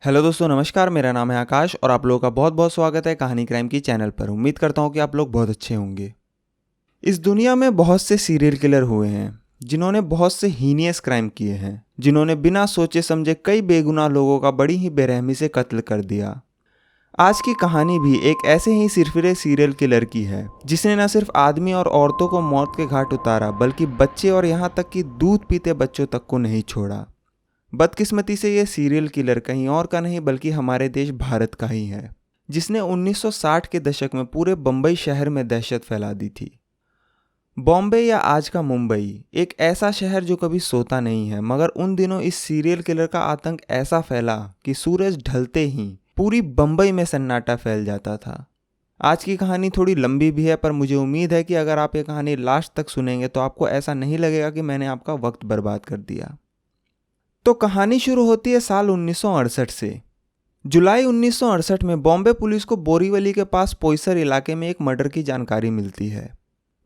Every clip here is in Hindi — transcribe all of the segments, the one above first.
हेलो दोस्तों, नमस्कार। मेरा नाम है आकाश और आप लोगों का बहुत बहुत स्वागत है कहानी क्राइम की चैनल पर। उम्मीद करता हूँ कि आप लोग बहुत अच्छे होंगे। इस दुनिया में बहुत से सीरियल किलर हुए हैं जिन्होंने बहुत से हीनियस क्राइम किए हैं, जिन्होंने बिना सोचे समझे कई बेगुनाह लोगों का बड़ी ही बेरहमी से कत्ल कर दिया। आज की कहानी भी एक ऐसे ही सिरफिरे सीरियल किलर की है जिसने न सिर्फ आदमी और औरतों को मौत के घाट उतारा, बल्कि बच्चे और यहाँ तक कि दूध पीते बच्चों तक को नहीं छोड़ा। बदकिस्मती से ये सीरियल किलर कहीं और का नहीं बल्कि हमारे देश भारत का ही है, जिसने 1960 के दशक में पूरे बम्बई शहर में दहशत फैला दी थी। बॉम्बे या आज का मुंबई एक ऐसा शहर जो कभी सोता नहीं है, मगर उन दिनों इस सीरियल किलर का आतंक ऐसा फैला कि सूरज ढलते ही पूरी बम्बई में सन्नाटा फैल जाता था। आज की कहानी थोड़ी लंबी भी है, पर मुझे उम्मीद है कि अगर आप ये कहानी लास्ट तक सुनेंगे तो आपको ऐसा नहीं लगेगा कि मैंने आपका वक्त बर्बाद कर दिया। तो कहानी शुरू होती है साल 1968 से। जुलाई 1968 में बॉम्बे पुलिस को बोरीवली के पास पोईसर इलाके में एक मर्डर की जानकारी मिलती है।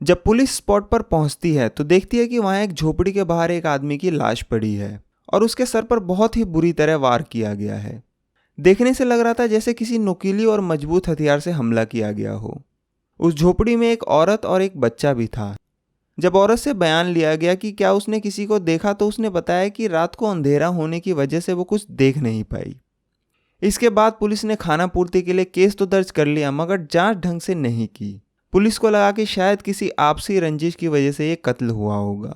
जब पुलिस स्पॉट पर पहुंचती है तो देखती है कि वहां एक झोपड़ी के बाहर एक आदमी की लाश पड़ी है और उसके सर पर बहुत ही बुरी तरह वार किया गया है। देखने से लग रहा था जैसे किसी नुकीली और मजबूत हथियार से हमला किया गया हो। उस झोपड़ी में एक औरत और एक बच्चा भी था। जब औरत से बयान लिया गया कि क्या उसने किसी को देखा तो उसने बताया कि रात को अंधेरा होने की वजह से वो कुछ देख नहीं पाई। इसके बाद पुलिस ने खाना पूर्ति के लिए केस तो दर्ज कर लिया, मगर जांच ढंग से नहीं की। पुलिस को लगा कि शायद किसी आपसी रंजिश की वजह से ये कत्ल हुआ होगा।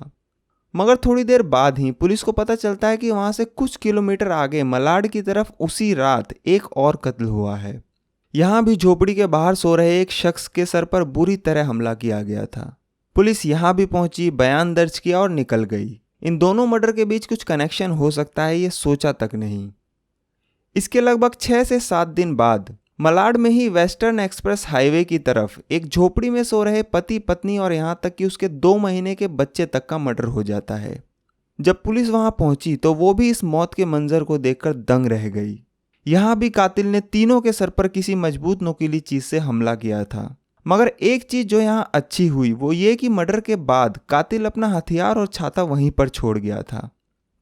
मगर थोड़ी देर बाद ही पुलिस को पता चलता है कि वहां से कुछ किलोमीटर आगे मलाड की तरफ उसी रात एक और कत्ल हुआ है। यहाँ भी झोपड़ी के बाहर सो रहे एक शख्स के सर पर बुरी तरह हमला किया गया था। पुलिस यहाँ भी पहुंची, बयान दर्ज किया और निकल गई। इन दोनों मर्डर के बीच कुछ कनेक्शन हो सकता है, ये सोचा तक नहीं। इसके लगभग 6 से 7 दिन बाद मलाड में ही वेस्टर्न एक्सप्रेस हाईवे की तरफ एक झोपड़ी में सो रहे पति पत्नी और यहाँ तक कि उसके 2 महीने के बच्चे तक का मर्डर हो जाता है। जब पुलिस वहां पहुंची तो वो भी इस मौत के मंजर को देखकर दंग रह गई। यहाँ भी कातिल ने तीनों के सर पर किसी मजबूत नुकीली चीज से हमला किया था। मगर एक चीज जो यहाँ अच्छी हुई वो ये कि मर्डर के बाद कातिल अपना हथियार और छाता वहीं पर छोड़ गया था।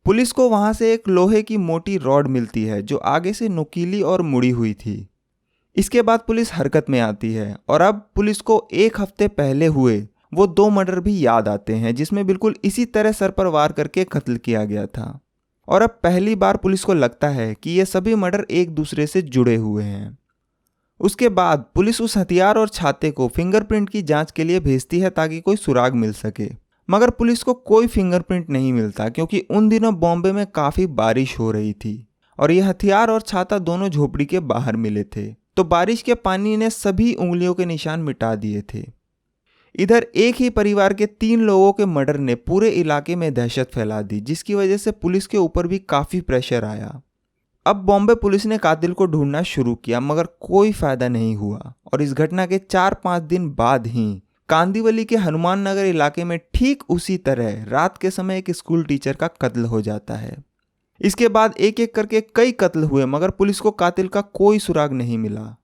पुलिस को वहां से एक लोहे की मोटी रॉड मिलती है जो आगे से नुकीली और मुड़ी हुई थी। इसके बाद पुलिस हरकत में आती है और अब पुलिस को 1 हफ्ते पहले हुए वो 2 मर्डर भी याद आते हैं जिसमें बिल्कुल इसी तरह सर पर वार करके कत्ल किया गया था। और अब पहली बार पुलिस को लगता है कि ये सभी मर्डर एक दूसरे से जुड़े हुए हैं। उसके बाद पुलिस उस हथियार और छाते को फिंगरप्रिंट की जांच के लिए भेजती है ताकि कोई सुराग मिल सके। मगर पुलिस को कोई फिंगरप्रिंट नहीं मिलता क्योंकि उन दिनों बॉम्बे में काफ़ी बारिश हो रही थी और ये हथियार और छाता दोनों झोपड़ी के बाहर मिले थे, तो बारिश के पानी ने सभी उंगलियों के निशान मिटा दिए थे। इधर एक ही परिवार के 3 लोगों के मर्डर ने पूरे इलाके में दहशत फैला दी, जिसकी वजह से पुलिस के ऊपर भी काफ़ी प्रेशर आया। अब बॉम्बे पुलिस ने कातिल को ढूंढना शुरू किया, मगर कोई फायदा नहीं हुआ और इस घटना के 4-5 दिन बाद ही कांदिवली के हनुमान नगर इलाके में ठीक उसी तरह रात के समय एक स्कूल टीचर का कत्ल हो जाता है। इसके बाद एक एक करके कई कत्ल हुए, मगर पुलिस को कातिल का कोई सुराग नहीं मिला।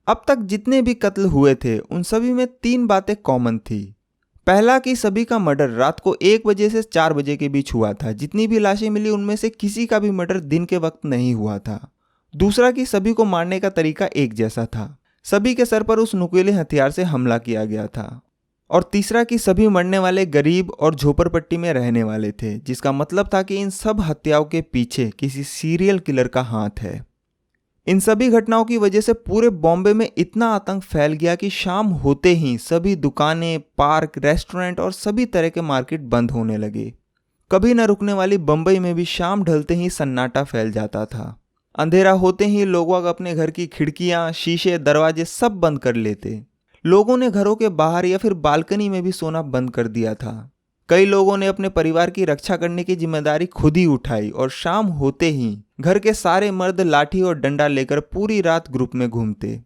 अब तक जितने भी कत्ल हुए थे उन सभी में 3 बातें कॉमन थी। पहला कि सभी का मर्डर रात को 1 बजे से 4 बजे के बीच हुआ था। जितनी भी लाशें मिली उनमें से किसी का भी मर्डर दिन के वक्त नहीं हुआ था। दूसरा कि सभी को मारने का तरीका एक जैसा था, सभी के सर पर उस नुकीले हथियार से हमला किया गया था। और तीसरा कि सभी मरने वाले गरीब और झोपड़पट्टी में रहने वाले थे, जिसका मतलब था कि इन सब हत्याओं के पीछे किसी सीरियल किलर का हाथ है। इन सभी घटनाओं की वजह से पूरे बॉम्बे में इतना आतंक फैल गया कि शाम होते ही सभी दुकानें, पार्क, रेस्टोरेंट और सभी तरह के मार्केट बंद होने लगे। कभी न रुकने वाली बम्बई में भी शाम ढलते ही सन्नाटा फैल जाता था। अंधेरा होते ही लोग अपने घर की खिड़कियां, शीशे, दरवाजे सब बंद कर लेते। लोगों ने घरों के बाहर या फिर बालकनी में भी सोना बंद कर दिया था। कई लोगों ने अपने परिवार की रक्षा करने की जिम्मेदारी खुद ही उठाई और शाम होते ही घर के सारे मर्द लाठी और डंडा लेकर पूरी रात ग्रुप में घूमते।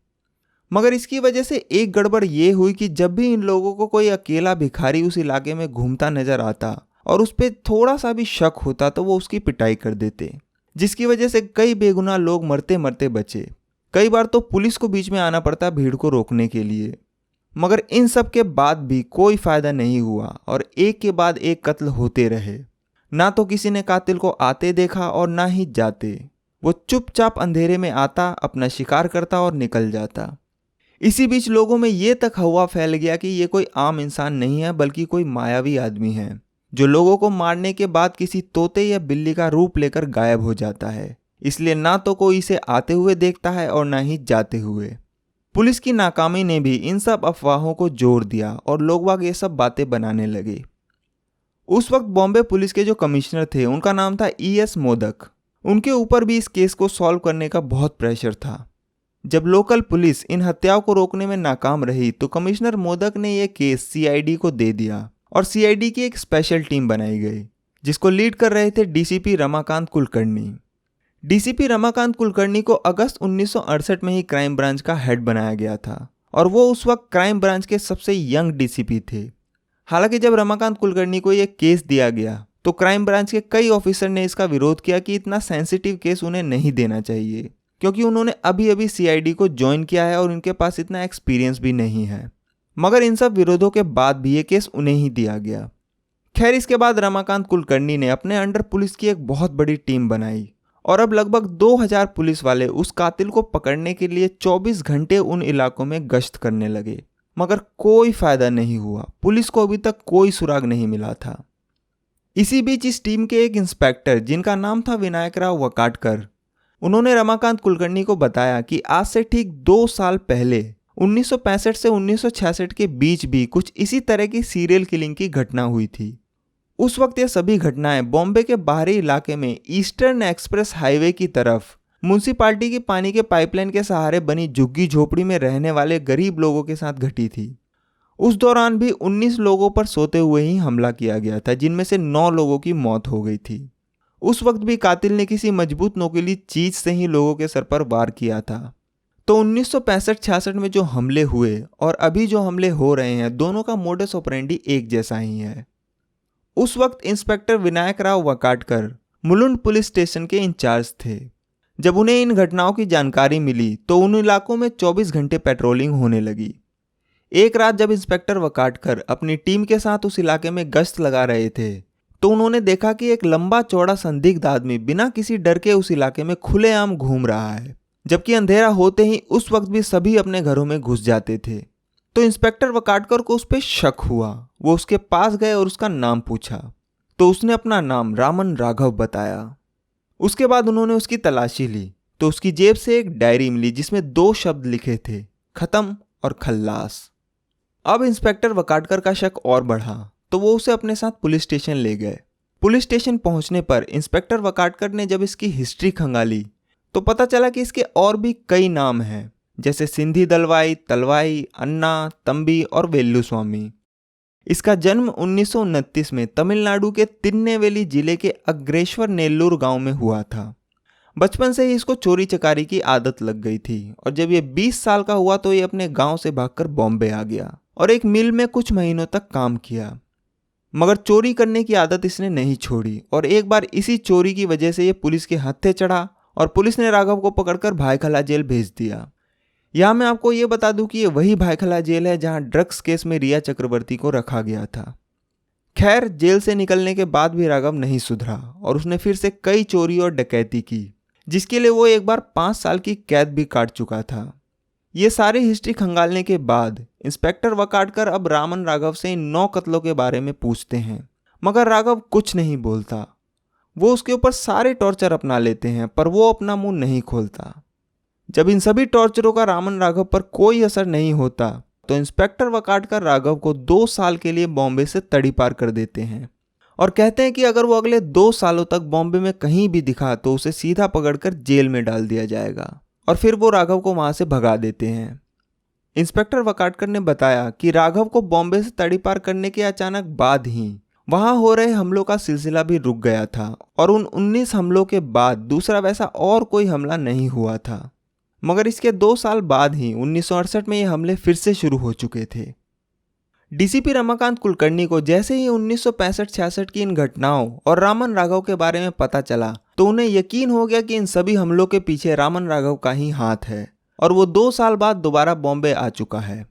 मगर इसकी वजह से एक गड़बड़ ये हुई कि जब भी इन लोगों को कोई अकेला भिखारी उस इलाके में घूमता नजर आता और उस पर थोड़ा सा भी शक होता तो वो उसकी पिटाई कर देते, जिसकी वजह से कई बेगुनाह लोग मरते मरते बचे। कई बार तो पुलिस को बीच में आना पड़ता भीड़ को रोकने के लिए। मगर इन सब के बाद भी कोई फायदा नहीं हुआ और एक के बाद एक कत्ल होते रहे। ना तो किसी ने कातिल को आते देखा और ना ही जाते। वो चुपचाप अंधेरे में आता, अपना शिकार करता और निकल जाता। इसी बीच लोगों में ये तक हवा फैल गया कि ये कोई आम इंसान नहीं है बल्कि कोई मायावी आदमी है जो लोगों को मारने के बाद किसी तोते या बिल्ली का रूप लेकर गायब हो जाता है। इसलिए ना तो कोई इसे आते हुए देखता है और ना ही जाते हुए। पुलिस की नाकामी ने भी इन सब अफवाहों को जोर दिया और लोग बाग ये सब बातें बनाने लगे। उस वक्त बॉम्बे पुलिस के जो कमिश्नर थे उनका नाम था ES मोदक। उनके ऊपर भी इस केस को सॉल्व करने का बहुत प्रेशर था। जब लोकल पुलिस इन हत्याओं को रोकने में नाकाम रही तो कमिश्नर मोदक ने यह केस CID को दे दिया और CID की एक स्पेशल टीम बनाई गई जिसको लीड कर रहे थे DCP रमाकांत कुलकर्णी। DCP रमाकांत कुलकर्णी को अगस्त 1968 में ही क्राइम ब्रांच का हेड बनाया गया था और वो उस वक्त क्राइम ब्रांच के सबसे यंग DCP थे। हालांकि जब रमाकांत कुलकर्णी को यह केस दिया गया तो क्राइम ब्रांच के कई ऑफिसर ने इसका विरोध किया कि इतना सेंसिटिव केस उन्हें नहीं देना चाहिए क्योंकि उन्होंने अभी अभी CID को ज्वाइन किया है और उनके पास इतना एक्सपीरियंस भी नहीं है। मगर इन सब विरोधों के बाद भी ये केस उन्हें ही दिया गया। खैर, इसके बाद रमाकांत कुलकर्णी ने अपने अंडर पुलिस की एक बहुत बड़ी टीम बनाई और अब लगभग 2000 पुलिस वाले उस कातिल को पकड़ने के लिए 24 घंटे उन इलाकों में गश्त करने लगे। मगर कोई फायदा नहीं हुआ। पुलिस को अभी तक कोई सुराग नहीं मिला था। इसी बीच इस टीम के एक इंस्पेक्टर जिनका नाम था विनायक राव वकाटकर, उन्होंने रमाकांत कुलकर्णी को बताया कि आज से ठीक 2 साल पहले 1965 से 1966 के बीच भी कुछ इसी तरह की सीरियल किलिंग की घटना हुई थी। उस वक्त ये सभी घटनाएं बॉम्बे के बाहरी इलाके में ईस्टर्न एक्सप्रेस हाईवे की तरफ म्युनिसिपालिटी की पानी के पाइपलाइन के सहारे बनी झुग्गी झोपड़ी में रहने वाले गरीब लोगों के साथ घटी थी। उस दौरान भी 19 लोगों पर सोते हुए ही हमला किया गया था, जिनमें से 9 लोगों की मौत हो गई थी। उस वक्त भी कातिल ने किसी मजबूत नोकीली चीज से ही लोगों के सर पर वार किया था। तो 1965-66 में जो हमले हुए और अभी जो हमले हो रहे हैं, दोनों का मोडस ऑपरेंडी एक जैसा ही है। उस वक्त inspector Vinayak Rao Vakatkar Mulund police station के इंचार्ज थे। जब उन्हें इन घटनाओं की जानकारी मिली तो उन इलाकों में 24 घंटे पेट्रोलिंग होने लगी। एक रात जब इंस्पेक्टर वकाटकर अपनी टीम के साथ उस इलाके में गश्त लगा रहे थे तो उन्होंने देखा कि एक लंबा चौड़ा संदिग्ध आदमी बिना किसी डर के उस इलाके में खुलेआम घूम रहा है, जबकि अंधेरा होते ही उस वक्त भी सभी अपने घरों में घुस जाते थे। तो इंस्पेक्टर वकाटकर को उस पर शक हुआ। वो उसके पास गए और उसका नाम पूछा तो उसने अपना नाम रामन राघव बताया। उसके बाद उन्होंने उसकी तलाशी ली तो उसकी जेब से एक डायरी मिली जिसमें 2 शब्द लिखे थे, खत्म और खल्लास। अब इंस्पेक्टर वकाटकर का शक और बढ़ा तो वो उसे अपने साथ पुलिस स्टेशन ले गए। पुलिस स्टेशन पहुंचने पर इंस्पेक्टर वकाटकर ने जब इसकी हिस्ट्री खंगाली तो पता चला कि इसके और भी कई नाम हैं, जैसे सिंधी दलवाई, तलवाई, अन्ना, तंबी और वेल्लुस्वामी। इसका जन्म 1929 में तमिलनाडु के तिरुनेलवेली जिले के अग्रेश्वर नेल्लूर गांव में हुआ था। बचपन से ही इसको चोरी चकारी की आदत लग गई थी और जब ये 20 साल का हुआ तो ये अपने गांव से भागकर बॉम्बे आ गया और एक मिल में कुछ महीनों तक काम किया। मगर चोरी करने की आदत इसने नहीं छोड़ी और एक बार इसी चोरी की वजह से ये पुलिस के हत्थे चढ़ा और पुलिस ने राघव को पकड़कर भायखला जेल भेज दिया। यहाँ मैं आपको ये बता दूं कि ये वही भायखला जेल है जहाँ ड्रग्स केस में रिया चक्रवर्ती को रखा गया था। खैर, जेल से निकलने के बाद भी राघव नहीं सुधरा और उसने फिर से कई चोरी और डकैती की, जिसके लिए वो एक बार 5 साल की कैद भी काट चुका था। ये सारी हिस्ट्री खंगालने के बाद इंस्पेक्टर वकाटकर अब रामन राघव से इन 9 कत्लों के बारे में पूछते हैं, मगर राघव कुछ नहीं बोलता। वो उसके ऊपर सारे टॉर्चर अपना लेते हैं पर वो अपना मुंह नहीं खोलता। जब इन सभी टॉर्चरों का रामन राघव पर कोई असर नहीं होता तो इंस्पेक्टर वकाटकर राघव को 2 साल के लिए बॉम्बे से तड़ी पार कर देते हैं और कहते हैं कि अगर वो अगले 2 सालों तक बॉम्बे में कहीं भी दिखा तो उसे सीधा पकड़कर जेल में डाल दिया जाएगा और फिर वो राघव को वहां से भगा देते हैं। इंस्पेक्टर वकाटकर ने बताया कि राघव को बॉम्बे से तड़ी पार करने के अचानक बाद ही वहां हो रहे हमलों का सिलसिला भी रुक गया था और उन 19 हमलों के बाद दूसरा वैसा और कोई हमला नहीं हुआ था। मगर इसके 2 साल बाद ही 1968 में ये हमले फिर से शुरू हो चुके थे। डीसीपी रमाकांत कुलकर्णी को जैसे ही 1965-66 की इन घटनाओं और रामन राघव के बारे में पता चला तो उन्हें यकीन हो गया कि इन सभी हमलों के पीछे रामन राघव का ही हाथ है और वो 2 साल बाद दोबारा बॉम्बे आ चुका है।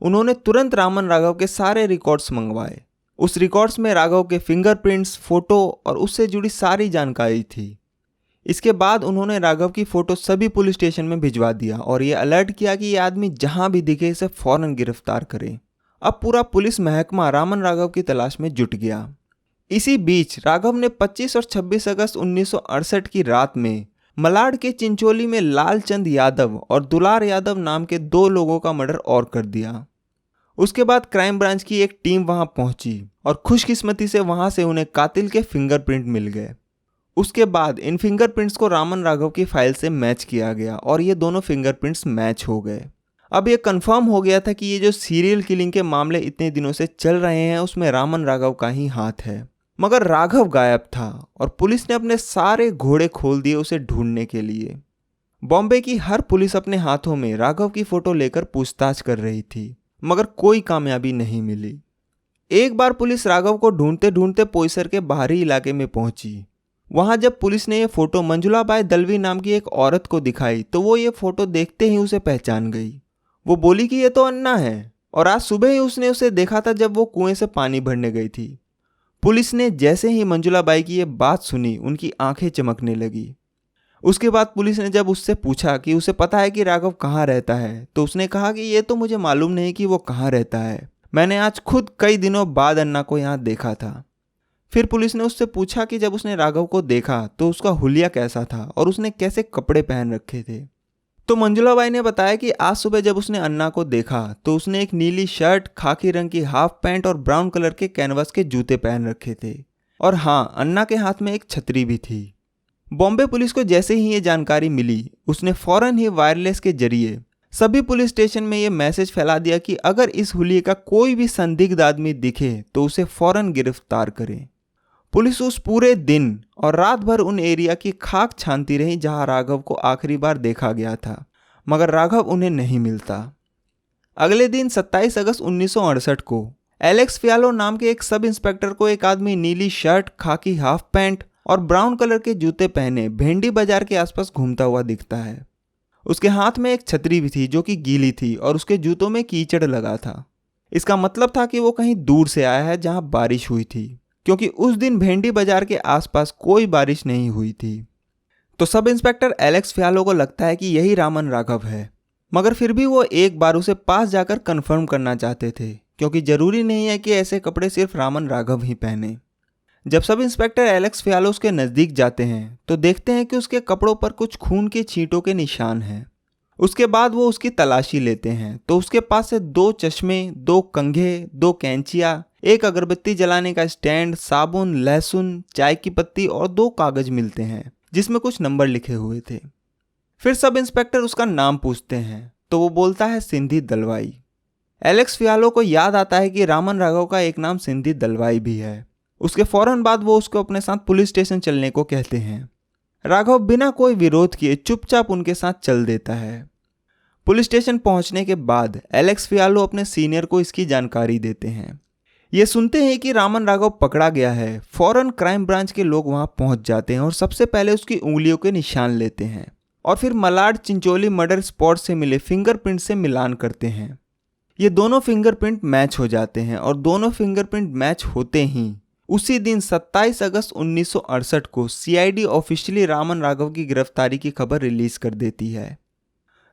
उन्होंने तुरंत रामन राघव के सारे रिकॉर्ड्स मंगवाए। उस रिकॉर्ड्स में राघव के फिंगरप्रिंट्स, फोटो और उससे जुड़ी सारी जानकारी थी। इसके बाद उन्होंने राघव की फोटो सभी पुलिस स्टेशन में भिजवा दिया और ये अलर्ट किया कि ये आदमी जहां भी दिखे इसे फौरन गिरफ्तार करें। अब पूरा पुलिस महकमा रामन राघव की तलाश में जुट गया। इसी बीच राघव ने 25 और 26 अगस्त 1968 की रात में मलाड के चिंचोली में लालचंद यादव और दुलार यादव नाम के 2 लोगों का मर्डर और कर दिया। उसके बाद क्राइम ब्रांच की एक टीम वहां पहुंची और खुशकिस्मती से वहां से उन्हें कातिल के फिंगरप्रिंट मिल गए। उसके बाद इन फिंगरप्रिंट्स को रामन राघव की फाइल से मैच किया गया और ये दोनों फिंगरप्रिंट्स मैच हो गए। अब ये कंफर्म हो गया था कि ये जो सीरियल किलिंग के मामले इतने दिनों से चल रहे हैं उसमें रामन राघव का ही हाथ है। मगर राघव गायब था और पुलिस ने अपने सारे घोड़े खोल दिए उसे ढूंढने के लिए। बॉम्बे की हर पुलिस अपने हाथों में राघव की फोटो लेकर पूछताछ कर रही थी, मगर कोई कामयाबी नहीं मिली। एक बार पुलिस राघव को ढूंढते ढूंढते पोईसर के बाहरी इलाके में पहुंची। वहां जब पुलिस ने यह फोटो मंजुलाबाई दलवी नाम की एक औरत को दिखाई तो वो ये फोटो देखते ही उसे पहचान गई। वो बोली कि ये तो अन्ना है और आज सुबह ही उसने उसे देखा था जब वो कुएं से पानी भरने गई थी। पुलिस ने जैसे ही मंजुलाबाई की ये बात सुनी उनकी आंखें चमकने लगी। उसके बाद पुलिस ने जब उससे पूछा कि उसे पता है कि राघव कहाँ रहता है तो उसने कहा कि ये तो मुझे मालूम नहीं कि वो कहाँ रहता है, मैंने आज खुद कई दिनों बाद अन्ना को यहाँ देखा था। फिर पुलिस ने उससे पूछा कि जब उसने राघव को देखा तो उसका हुलिया कैसा था और उसने कैसे कपड़े पहन रखे थे। तो मंजुलाबाई ने बताया कि आज सुबह जब उसने अन्ना को देखा तो उसने एक नीली शर्ट, खाकी रंग की हाफ पैंट और ब्राउन कलर के कैनवास के जूते पहन रखे थे और हाँ, अन्ना के हाथ में एक छतरी भी थी। बॉम्बे पुलिस को जैसे ही ये जानकारी मिली उसने फौरन ही वायरलेस के जरिए सभी पुलिस स्टेशन में ये मैसेज फैला दिया कि अगर इस हुलिये का कोई भी संदिग्ध आदमी दिखे तो उसे फौरन गिरफ्तार करें। पुलिस उस पूरे दिन और रात भर उन एरिया की खाक छानती रही जहां राघव को आखिरी बार देखा गया था, मगर राघव उन्हें नहीं मिलता। अगले दिन 27 अगस्त 1968 को एलेक्स फियालो नाम के एक सब इंस्पेक्टर को एक आदमी नीली शर्ट, खाकी हाफ पैंट और ब्राउन कलर के जूते पहने भेंडी बाजार के आसपास घूमता हुआ दिखता है। उसके हाथ में एक छतरी भी थी जो कि गीली थी और उसके जूतों में कीचड़ लगा था। इसका मतलब था कि वो कहीं दूर से आया है जहां बारिश हुई थी, क्योंकि उस दिन भेंडी बाजार के आसपास कोई बारिश नहीं हुई थी। तो सब इंस्पेक्टर एलेक्स फियालो को लगता है कि यही रामन राघव है, मगर फिर भी वो एक बार उसे पास जाकर कंफर्म करना चाहते थे, क्योंकि जरूरी नहीं है कि ऐसे कपड़े सिर्फ रामन राघव ही पहने। जब सब इंस्पेक्टर एलेक्स फियालो उसके नज़दीक जाते हैं तो देखते हैं कि उसके कपड़ों पर कुछ खून के छींटों के निशान हैं। उसके बाद वो उसकी तलाशी लेते हैं तो उसके पास से 2 चश्मे, 2 कंघे, 2 कैंचियाँ, एक अगरबत्ती जलाने का स्टैंड, साबुन, लहसुन, चाय की पत्ती और 2 कागज मिलते हैं जिसमें कुछ नंबर लिखे हुए थे। फिर सब इंस्पेक्टर उसका नाम पूछते हैं तो वो बोलता है सिंधी दलवाई। एलेक्स फियालो को याद आता है कि रामन राघव का एक नाम सिंधी दलवाई भी है। उसके फौरन बाद वो उसको अपने साथ पुलिस स्टेशन चलने को कहते हैं। राघव बिना कोई विरोध किए चुपचाप उनके साथ चल देता है। पुलिस स्टेशन पहुंचने के बाद एलेक्स फियालो अपने सीनियर को इसकी जानकारी देते हैं। ये सुनते हैं कि रामन राघव पकड़ा गया है, फौरन क्राइम ब्रांच के लोग वहां पहुंच जाते हैं और सबसे पहले उसकी उंगलियों के निशान लेते हैं और फिर मलाड चिंचोली मर्डर स्पॉट से मिले फिंगरप्रिंट से मिलान करते हैं। ये दोनों फिंगरप्रिंट मैच हो जाते हैं और दोनों फिंगरप्रिंट मैच होते ही उसी दिन 27 अगस्त 1968 को सीआईडी ऑफिशियली रामन राघव की गिरफ्तारी की खबर रिलीज कर देती है।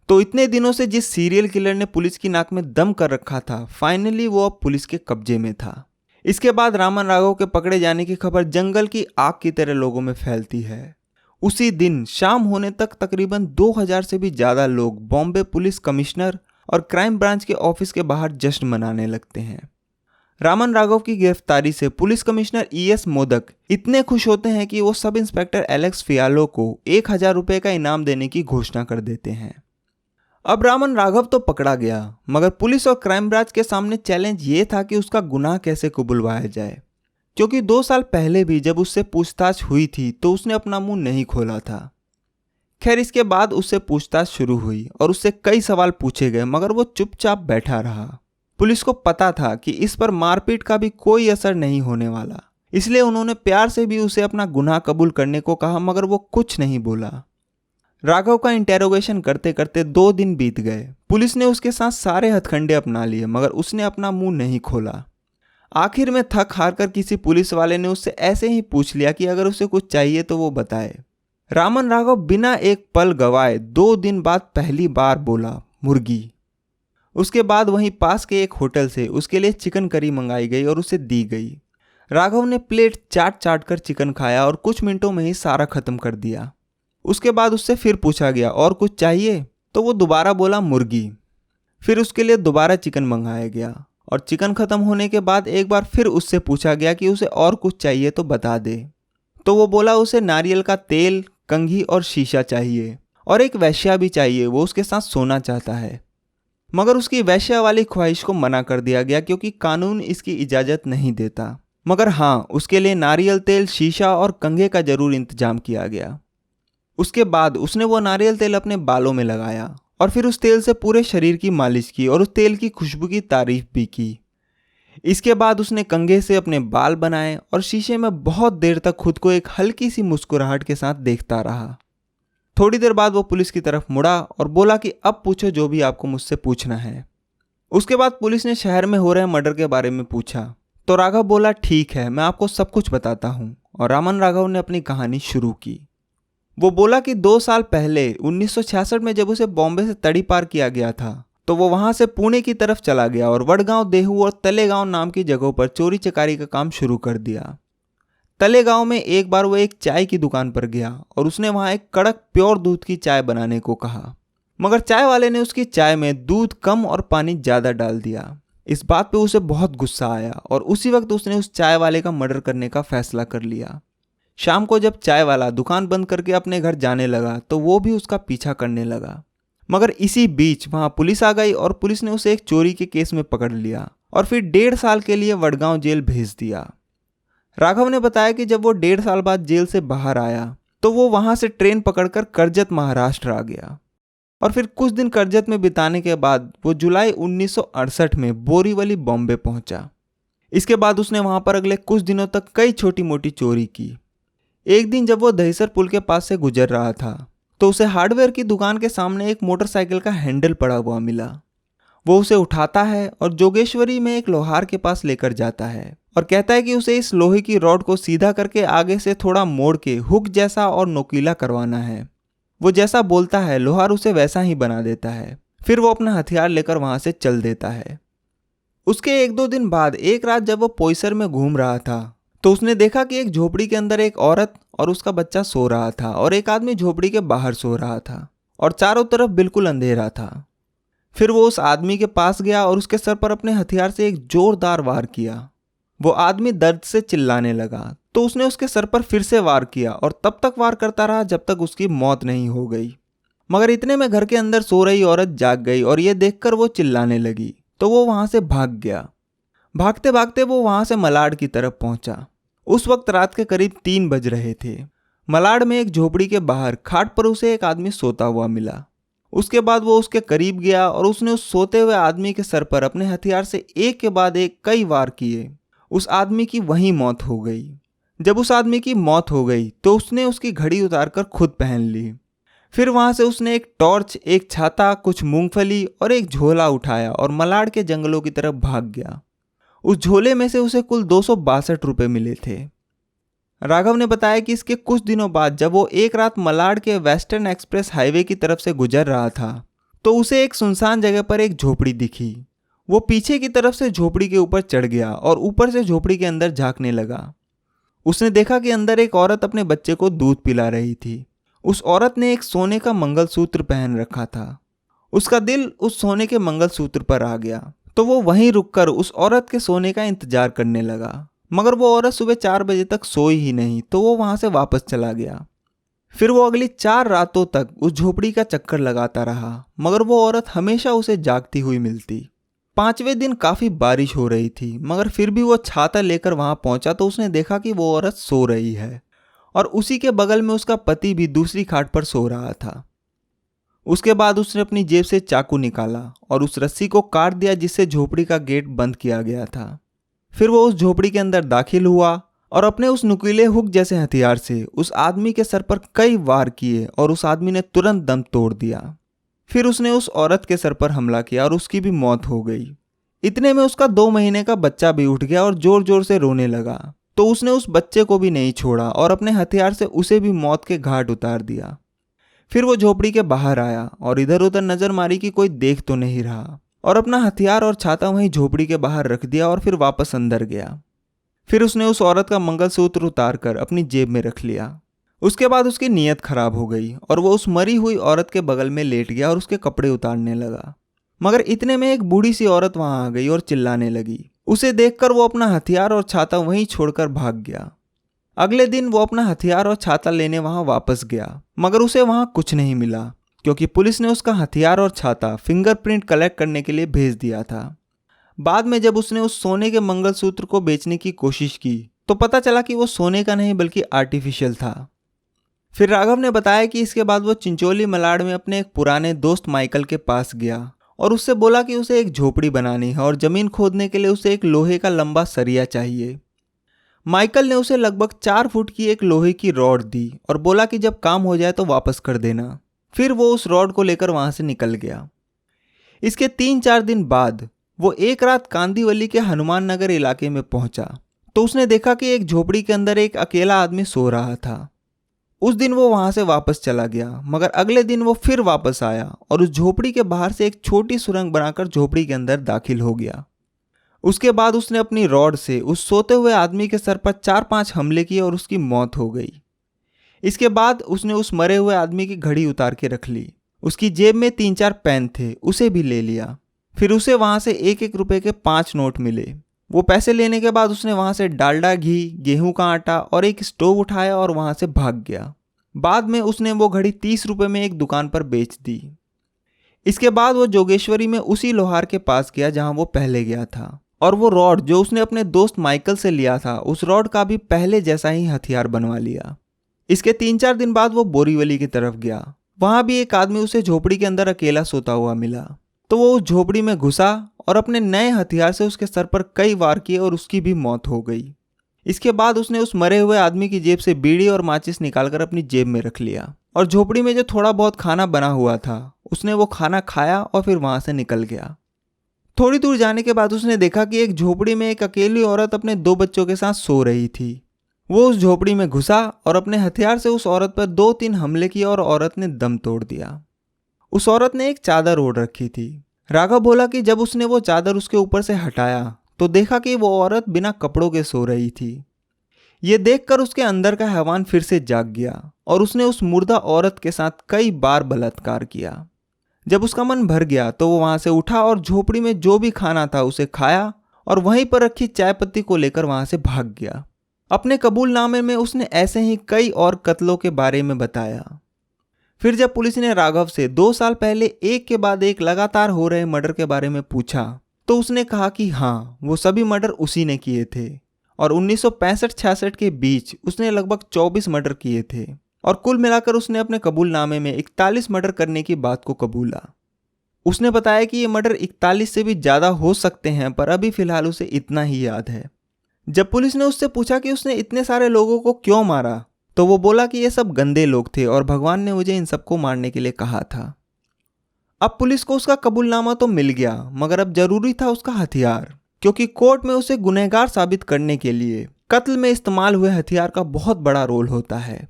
तो इतने दिनों से जिस सीरियल किलर ने पुलिस की नाक में दम कर रखा था, फाइनली वो अब पुलिस के कब्जे में था। इसके बाद रामन राघव के पकड़े जाने की खबर जंगल की आग की तरह लोगों में फैलती है। उसी दिन शाम होने तक तकरीबन 2000 से भी ज्यादा लोग बॉम्बे पुलिस कमिश्नर और क्राइम ब्रांच के ऑफिस के बाहर जश्न मनाने लगते हैं। रामन राघव की गिरफ्तारी से पुलिस कमिश्नर ES मोदक इतने खुश होते हैं कि वो सब इंस्पेक्टर एलेक्स फियालो को 1000 रुपये का इनाम देने की घोषणा कर देते हैं। अब रामन राघव तो पकड़ा गया, मगर पुलिस और क्राइम ब्रांच के सामने चैलेंज ये था कि उसका गुनाह कैसे कबूलवाया जाए, क्योंकि 2 साल पहले भी जब उससे पूछताछ हुई थी तो उसने अपना मुंह नहीं खोला था। खैर, इसके बाद उससे पूछताछ शुरू हुई और उससे कई सवाल पूछे गए, मगर वो चुपचाप बैठा रहा। पुलिस को पता था कि इस पर मारपीट का भी कोई असर नहीं होने वाला, इसलिए उन्होंने प्यार से भी उसे अपना गुनाह कबूल करने को कहा, मगर वो कुछ नहीं बोला। राघव का इंटेरोगेशन करते करते 2 दिन बीत गए। पुलिस ने उसके साथ सारे हथकंडे अपना लिए, मगर उसने अपना मुंह नहीं खोला। आखिर में थक हार कर किसी पुलिस वाले ने उससे ऐसे ही पूछ लिया कि अगर उसे कुछ चाहिए तो वो बताए। रामन राघव बिना एक पल गवाए 2 दिन बाद पहली बार बोला, मुर्गी। उसके बाद वहीं पास के एक होटल से उसके लिए चिकन करी मंगाई गई और उसे दी गई। राघव ने प्लेट चाट चाट कर चिकन खाया और कुछ मिनटों में ही सारा खत्म कर दिया। उसके बाद उससे फिर पूछा गया, और कुछ चाहिए? तो वो दोबारा बोला, मुर्गी। फिर उसके लिए दोबारा चिकन मंगाया गया और चिकन खत्म होने के बाद एक बार फिर उससे पूछा गया कि उसे और कुछ चाहिए तो बता दे। तो वो बोला उसे नारियल का तेल, कंघी और शीशा चाहिए और एक वेश्या भी चाहिए, वो उसके साथ सोना चाहता है। मगर उसकी वेश्या वाली ख्वाहिश को मना कर दिया गया क्योंकि कानून इसकी इजाज़त नहीं देता। मगर हाँ, उसके लिए नारियल तेल, शीशा और कंघे का जरूर इंतजाम किया गया। उसके बाद उसने वो नारियल तेल अपने बालों में लगाया और फिर उस तेल से पूरे शरीर की मालिश की और उस तेल की खुशबू की तारीफ भी की। इसके बाद उसने कंघे से अपने बाल बनाए और शीशे में बहुत देर तक खुद को एक हल्की सी मुस्कुराहट के साथ देखता रहा। थोड़ी देर बाद वो पुलिस की तरफ मुड़ा और बोला कि अब पूछो जो भी आपको मुझसे पूछना है। उसके बाद पुलिस ने शहर में हो रहे मर्डर के बारे में पूछा तो राघव बोला, ठीक है, मैं आपको सब कुछ बताता हूँ। और रामन राघव ने अपनी कहानी शुरू की। वो बोला कि 2 साल पहले 1966 में जब उसे बॉम्बे से तड़ी पार किया गया था तो वो वहां से पुणे की तरफ चला गया और वडगांव, देहू और तलेगांव नाम की जगहों पर चोरी चकारी का काम शुरू कर दिया। तलेगांव में एक बार वो एक चाय की दुकान पर गया और उसने वहां एक कड़क प्योर दूध की चाय बनाने को कहा, मगर चाय वाले ने उसकी चाय में दूध कम और पानी ज़्यादा डाल दिया। इस बात पे उसे बहुत गुस्सा आया और उसी वक्त उसने उस चाय वाले का मर्डर करने का फैसला कर लिया। शाम को जब चाय वाला दुकान बंद करके अपने घर जाने लगा तो वो भी उसका पीछा करने लगा। मगर इसी बीच वहां पुलिस आ गई और पुलिस ने उसे एक चोरी के केस में पकड़ लिया और फिर 1.5 साल के लिए वडगांव जेल भेज दिया। राघव ने बताया कि जब वो 1.5 साल बाद जेल से बाहर आया तो वो वहां से ट्रेन पकड़कर कर्जत, महाराष्ट्र आ गया और फिर कुछ दिन कर्जत में बिताने के बाद वो जुलाई 1968 में बोरीवली, बॉम्बे पहुंचा। इसके बाद उसने वहां पर अगले कुछ दिनों तक कई छोटी मोटी चोरी की। एक दिन जब वो दहीसर पुल के पास से गुजर रहा था तो उसे हार्डवेयर की दुकान के सामने एक मोटरसाइकिल का हैंडल पड़ा हुआ मिला। वो उसे उठाता है और जोगेश्वरी में एक लोहार के पास लेकर जाता है और कहता है कि उसे इस लोहे की रॉड को सीधा करके आगे से थोड़ा मोड़ के हुक जैसा और नोकीला करवाना है। वो जैसा बोलता है लोहार उसे वैसा ही बना देता है। फिर वो अपना हथियार लेकर वहां से चल देता है। उसके 1-2 दिन बाद एक रात जब वो पोईसर में घूम रहा था तो उसने देखा कि एक झोपड़ी के अंदर एक औरत और उसका बच्चा सो रहा था और एक आदमी झोपड़ी के बाहर सो रहा था और चारों तरफ बिल्कुल अंधेरा था। फिर वो उस आदमी के पास गया और उसके सर पर अपने हथियार से एक जोरदार वार किया। वो आदमी दर्द से चिल्लाने लगा तो उसने उसके सर पर फिर से वार किया और तब तक वार करता रहा जब तक उसकी मौत नहीं हो गई। मगर इतने में घर के अंदर सो रही औरत जाग गई और ये देखकर वो चिल्लाने लगी तो वो वहां से भाग गया। भागते भागते वो वहां से मलाड की तरफ पहुंचा। उस वक्त रात के करीब 3 बज रहे थे। मलाड में एक झोपड़ी के बाहर खाट पर उसे एक आदमी सोता हुआ मिला। उसके बाद वो उसके करीब गया और उसने उस सोते हुए आदमी के सर पर अपने हथियार से एक के बाद एक कई वार किए। उस आदमी की वहीं मौत हो गई। जब उस आदमी की मौत हो गई तो उसने उसकी घड़ी उतारकर खुद पहन ली। फिर वहां से उसने एक टॉर्च, एक छाता, कुछ मूंगफली और एक झोला उठाया और मलाड के जंगलों की तरफ भाग गया। उस झोले में से उसे कुल 262 रुपये मिले थे। राघव ने बताया कि इसके कुछ दिनों बाद जब वो एक रात मलाड के वेस्टर्न एक्सप्रेस हाईवे की तरफ से गुजर रहा था तो उसे एक सुनसान जगह पर एक झोपड़ी दिखी। वो पीछे की तरफ से झोपड़ी के ऊपर चढ़ गया और ऊपर से झोपड़ी के अंदर झांकने लगा। उसने देखा कि अंदर एक औरत अपने बच्चे को दूध पिला रही थी। उस औरत ने एक सोने का मंगलसूत्र पहन रखा था। उसका दिल उस सोने के मंगलसूत्र पर आ गया तो वो वहीं रुककर उस औरत के सोने का इंतजार करने लगा। मगर वो औरत सुबह 4 बजे तक सोई ही नहीं तो वो वहां से वापस चला गया। फिर वो अगली 4 रातों तक उस झोपड़ी का चक्कर लगाता रहा मगर वो औरत हमेशा उसे जागती हुई मिलती। 5वें दिन काफी बारिश हो रही थी मगर फिर भी वो छाता लेकर वहां पहुंचा तो उसने देखा कि वो औरत सो रही है और उसी के बगल में उसका पति भी दूसरी खाट पर सो रहा था। उसके बाद उसने अपनी जेब से चाकू निकाला और उस रस्सी को काट दिया जिससे झोपड़ी का गेट बंद किया गया था। फिर वो उस झोपड़ी के अंदर दाखिल हुआ और अपने उस नुकीले हुक जैसे हथियार से उस आदमी के सर पर कई वार किए और उस आदमी ने तुरंत दम तोड़ दिया। फिर उसने उस औरत के सर पर हमला किया और उसकी भी मौत हो गई। इतने में उसका 2 महीने का बच्चा भी उठ गया और जोर जोर से रोने लगा तो उसने उस बच्चे को भी नहीं छोड़ा और अपने हथियार से उसे भी मौत के घाट उतार दिया। फिर वो झोपड़ी के बाहर आया और इधर उधर नजर मारी कि कोई देख तो नहीं रहा, और अपना हथियार और छाता वहीं झोपड़ी के बाहर रख दिया और फिर वापस अंदर गया। फिर उसने उस औरत का मंगलसूत्र उतार कर अपनी जेब में रख लिया। उसके बाद उसकी नीयत खराब हो गई और वो उस मरी हुई औरत के बगल में लेट गया और उसके कपड़े उतारने लगा। मगर इतने में एक बूढ़ी सी औरत वहां आ गई और चिल्लाने लगी। उसे देखकर वो अपना हथियार और छाता वहीं छोड़कर भाग गया। अगले दिन वो अपना हथियार और छाता लेने वहां वापस गया, मगर उसे वहां कुछ नहीं मिला, क्योंकि पुलिस ने उसका हथियार और छाता फिंगरप्रिंट कलेक्ट करने के लिए भेज दिया था। बाद में जब उसने उस सोने के मंगलसूत्र को बेचने की कोशिश की तो पता चला कि वो सोने का नहीं बल्कि आर्टिफिशियल था। फिर राघव ने बताया कि इसके बाद वो चिंचोली मलाड में अपने एक पुराने दोस्त माइकल के पास गया और उससे बोला कि उसे एक झोपड़ी बनानी है और जमीन खोदने के लिए उसे एक लोहे का लंबा सरिया चाहिए। माइकल ने उसे लगभग 4 फुट की एक लोहे की रॉड दी और बोला कि जब काम हो जाए तो वापस कर देना। फिर वो उस रॉड को लेकर वहां से निकल गया। इसके 3-4 दिन बाद वो एक रात कांदीवली के हनुमान नगर इलाके में पहुंचा तो उसने देखा कि एक झोपड़ी के अंदर एक अकेला आदमी सो रहा था। उस दिन वो वहां से वापस चला गया, मगर अगले दिन वो फिर वापस आया और उस झोपड़ी के बाहर से एक छोटी सुरंग बनाकर झोपड़ी के अंदर दाखिल हो गया। उसके बाद उसने अपनी रॉड से उस सोते हुए आदमी के सर पर 4-5 हमले किए और उसकी मौत हो गई। इसके बाद उसने उस मरे हुए आदमी की घड़ी उतार के रख ली। उसकी जेब में 3-4 पेन थे, उसे भी ले लिया। फिर उसे वहां से 1-1 रुपए के 5 नोट मिले। वो पैसे लेने के बाद उसने वहां से डालडा घी, गेहूं का आटा और एक स्टोव उठाया और वहां से भाग गया। बाद में उसने वो घड़ी 30 रुपए में एक दुकान पर बेच दी। इसके बाद वो जोगेश्वरी में उसी लोहार के पास गया जहां वो पहले गया था, और वो रॉड जो उसने अपने दोस्त माइकल से लिया था उस रॉड का भी पहले जैसा ही हथियार बनवा लिया। इसके 3-4 दिन बाद वो बोरीवली की तरफ गया। वहां भी एक आदमी उसे झोपड़ी के अंदर अकेला सोता हुआ मिला, तो वो उस झोपड़ी में घुसा और अपने नए हथियार से उसके सर पर कई वार किए और उसकी भी मौत हो गई। इसके बाद उसने उस मरे हुए आदमी की जेब से बीड़ी और माचिस निकालकर अपनी जेब में रख लिया और झोपड़ी में जो थोड़ा बहुत खाना बना हुआ था उसने वो खाना खाया और फिर वहां से निकल गया। थोड़ी दूर जाने के बाद उसने देखा कि एक झोपड़ी में एक अकेली औरत अपने 2 बच्चों के साथ सो रही थी। वो उस झोपड़ी में घुसा और अपने हथियार से उस औरत पर 2-3 हमले किए और औरत ने दम तोड़ दिया। उस औरत ने एक चादर ओढ़ रखी थी। राघव बोला कि जब उसने वो चादर उसके ऊपर से हटाया तो देखा कि वो औरत बिना कपड़ों के सो रही थी। ये देखकर उसके अंदर का हैवान फिर से जाग गया और उसने उस मुर्दा औरत के साथ कई बार बलात्कार किया। जब उसका मन भर गया तो वो वहां से उठा और झोपड़ी में जो भी खाना था उसे खाया और वहीं पर रखी चाय पत्ती को लेकर वहां से भाग गया। अपने कबूलनामे में उसने ऐसे ही कई और कत्लों के बारे में बताया। फिर जब पुलिस ने राघव से 2 साल पहले एक के बाद एक लगातार हो रहे मर्डर के बारे में पूछा तो उसने कहा कि हाँ, वो सभी मर्डर उसी ने किए थे और 1965-66 के बीच उसने लगभग 24 मर्डर किए थे और कुल मिलाकर उसने अपने कबूलनामे में 41 मर्डर करने की बात को कबूला। उसने बताया कि ये मर्डर 41 से भी ज़्यादा हो सकते हैं, पर अभी फिलहाल उसे इतना ही याद है। जब पुलिस ने उससे पूछा कि उसने इतने सारे लोगों को क्यों मारा तो वो बोला कि ये सब गंदे लोग थे और भगवान ने मुझे इन सबको मारने के लिए कहा था। अब पुलिस को उसका कबूलनामा तो मिल गया, मगर अब जरूरी था उसका हथियार, क्योंकि कोर्ट में उसे गुनहगार साबित करने के लिए कत्ल में इस्तेमाल हुए हथियार का बहुत बड़ा रोल होता है।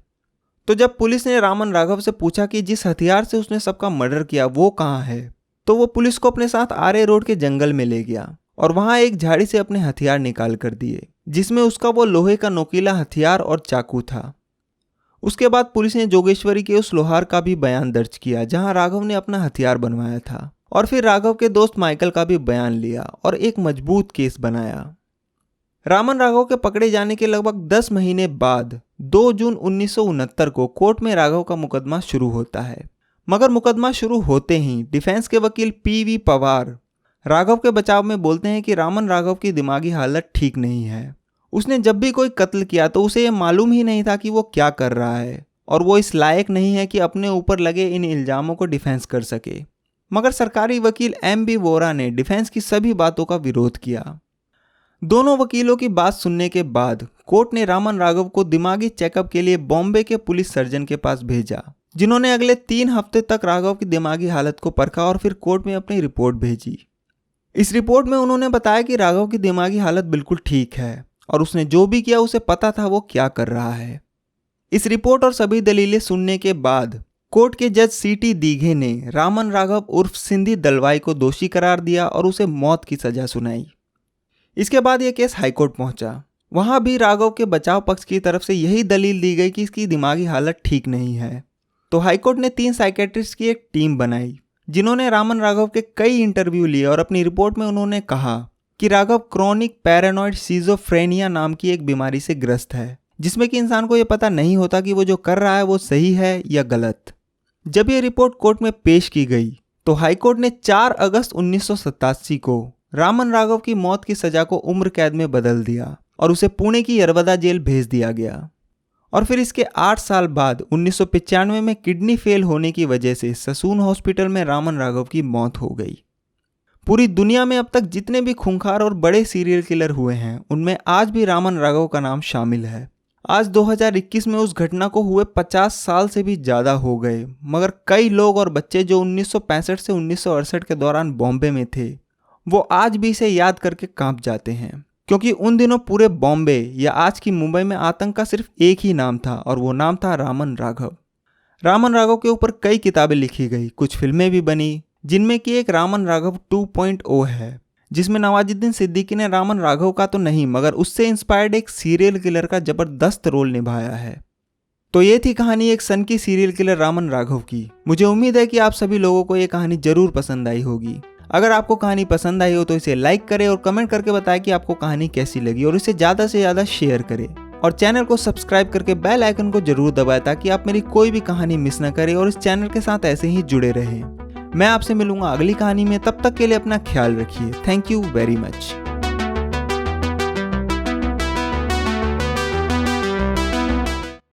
तो जब पुलिस ने रामन राघव से पूछा कि जिस हथियार से उसने सबका मर्डर किया वो कहाँ है, तो वो पुलिस को अपने साथ आरे रोड के जंगल में ले गया और वहां एक झाड़ी से अपने हथियार निकाल कर दिए, जिसमें उसका वो लोहे का नोकीला हथियार और चाकू था। उसके बाद पुलिस ने जोगेश्वरी के उस लोहार का भी बयान दर्ज किया जहां राघव ने अपना हथियार बनवाया था, और फिर राघव के दोस्त माइकल का भी बयान लिया और एक मजबूत केस बनाया। रामन राघव के पकड़े जाने के लगभग 10 महीने बाद 2 जून 1969 को कोर्ट में राघव का मुकदमा शुरू होता है। मगर मुकदमा शुरू होते ही डिफेंस के वकील पी.वी. पवार राघव के बचाव में बोलते हैं कि रामन राघव की दिमागी हालत ठीक नहीं है। उसने जब भी कोई कत्ल किया तो उसे यह मालूम ही नहीं था कि वो क्या कर रहा है और वो इस लायक नहीं है कि अपने ऊपर लगे इन इल्जामों को डिफेंस कर सके। मगर सरकारी वकील M.B. वोरा ने डिफेंस की सभी बातों का विरोध किया। दोनों वकीलों की बात सुनने के बाद कोर्ट ने रामन राघव को दिमागी चेकअप के लिए बॉम्बे के पुलिस सर्जन के पास भेजा, जिन्होंने अगले 3 हफ्ते तक राघव की दिमागी हालत को परखा और फिर कोर्ट में अपनी रिपोर्ट भेजी। इस रिपोर्ट में उन्होंने बताया कि राघव की दिमागी हालत बिल्कुल ठीक है और उसने जो भी किया उसे पता था वो क्या कर रहा है। इस रिपोर्ट और सभी दलीलें सुनने के बाद कोर्ट के जज सीटी दीघे ने रामन राघव उर्फ सिंधी दलवाई को दोषी करार दिया और उसे मौत की सजा सुनाई। इसके बाद यह केस हाईकोर्ट पहुंचा। वहां भी राघव के बचाव पक्ष की तरफ से यही दलील दी गई कि इसकी दिमागी हालत ठीक नहीं है। तो हाईकोर्ट ने 3 साइकेट्रिस्ट की एक टीम बनाई जिन्होंने रामन राघव के कई इंटरव्यू लिए और अपनी रिपोर्ट में उन्होंने कहा कि राघव क्रोनिक पैरानॉइड सिजोफ्रेनिया नाम की एक बीमारी से ग्रस्त है, जिसमें कि इंसान को यह पता नहीं होता कि वो जो कर रहा है वो सही है या गलत। जब ये रिपोर्ट कोर्ट में पेश की गई तो हाईकोर्ट ने 4 अगस्त 1987 को रामन राघव की मौत की सजा को उम्र कैद में बदल दिया और उसे पुणे की यरवदा जेल भेज दिया गया। और फिर इसके 8 साल बाद 1995 में किडनी फेल होने की वजह से ससून हॉस्पिटल में रामन राघव की मौत हो गई। पूरी दुनिया में अब तक जितने भी खूंखार और बड़े सीरियल किलर हुए हैं उनमें आज भी रामन राघव का नाम शामिल है। आज 2021 में उस घटना को हुए 50 साल से भी ज़्यादा हो गए, मगर कई लोग और बच्चे जो 1965 से 1968 के दौरान बॉम्बे में थे वो आज भी इसे याद करके कांप जाते हैं, क्योंकि उन दिनों पूरे बॉम्बे या आज की मुंबई में आतंक का सिर्फ एक ही नाम था और वो नाम था रामन राघव। रामन राघव के ऊपर कई किताबें लिखी गई, कुछ फिल्में भी बनी, जिनमें कि एक रामन राघव 2.0 है, जिसमें नवाजुद्दीन सिद्दीकी ने रामन राघव का तो नहीं मगर उससे इंस्पायर्ड एक सीरियल किलर का जबरदस्त रोल निभाया है। तो ये थी कहानी एक सन की सीरियल किलर रामन राघव की। मुझे उम्मीद है कि आप सभी लोगों को ये कहानी जरूर पसंद आई होगी। अगर आपको कहानी पसंद आई हो तो इसे लाइक करें और कमेंट करके बताएं कि आपको कहानी कैसी लगी और इसे ज़्यादा से ज़्यादा शेयर करें और चैनल को सब्सक्राइब करके बेल आइकन को जरूर दबाएं ताकि आप मेरी कोई भी कहानी मिस ना करें और इस चैनल के साथ ऐसे ही जुड़े रहें। मैं आपसे मिलूंगा अगली कहानी में, तब तक के लिए अपना ख्याल रखिए। Thank you very much.